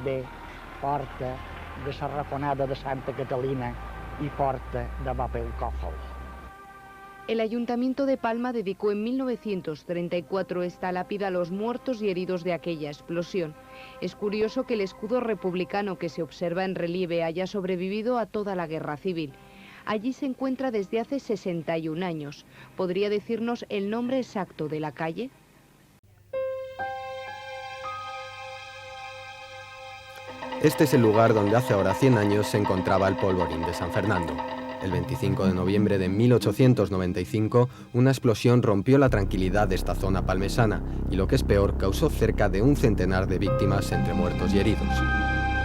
de Porta de la Rafonada de Santa Catalina y Porta de Bapelcófol. El Ayuntamiento de Palma dedicó en 1934 esta lápida a los muertos y heridos de aquella explosión. Es curioso que el escudo republicano que se observa en relieve haya sobrevivido a toda la guerra civil. Allí se encuentra desde hace 61 años. ¿Podría decirnos el nombre exacto de la calle? Este es el lugar donde hace ahora 100 años se encontraba el polvorín de San Fernando. El 25 de noviembre de 1895, una explosión rompió la tranquilidad de esta zona palmesana y, lo que es peor, causó cerca de un centenar de víctimas entre muertos y heridos.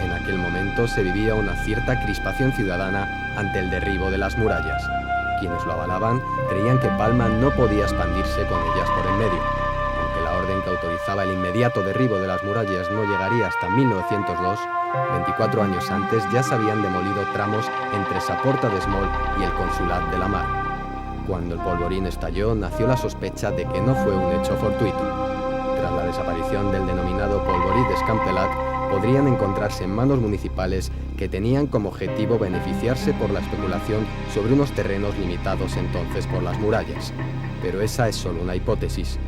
En aquel momento se vivía una cierta crispación ciudadana ante el derribo de las murallas. Quienes lo avalaban creían que Palma no podía expandirse con ellas por en medio. Aunque la orden que autorizaba el inmediato derribo de las murallas no llegaría hasta 1902, 24 años antes ya se habían demolido tramos entre Saporta d'Esmol y el Consulat de la Mar. Cuando el polvorín estalló, nació la sospecha de que no fue un hecho fortuito. Tras la desaparición del denominado polvorí d'Escampelat, podrían encontrarse en manos municipales que tenían como objetivo beneficiarse por la especulación sobre unos terrenos limitados entonces por las murallas. Pero esa es solo una hipótesis.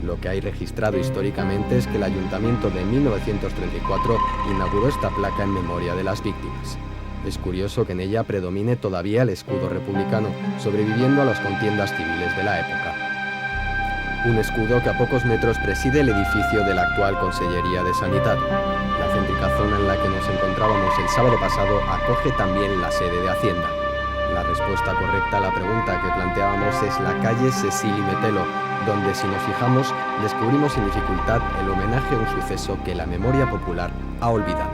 Lo que hay registrado históricamente es que el Ayuntamiento de 1934 inauguró esta placa en memoria de las víctimas. Es curioso que en ella predomine todavía el escudo republicano, sobreviviendo a las contiendas civiles de la época. Un escudo que a pocos metros preside el edificio de la actual Consellería de Sanidad. La céntrica zona en la que nos encontrábamos el sábado pasado acoge también la sede de Hacienda. La respuesta correcta a la pregunta que planteábamos es la calle Cecil y Metelo, donde, si nos fijamos, descubrimos sin dificultad el homenaje a un suceso que la memoria popular ha olvidado.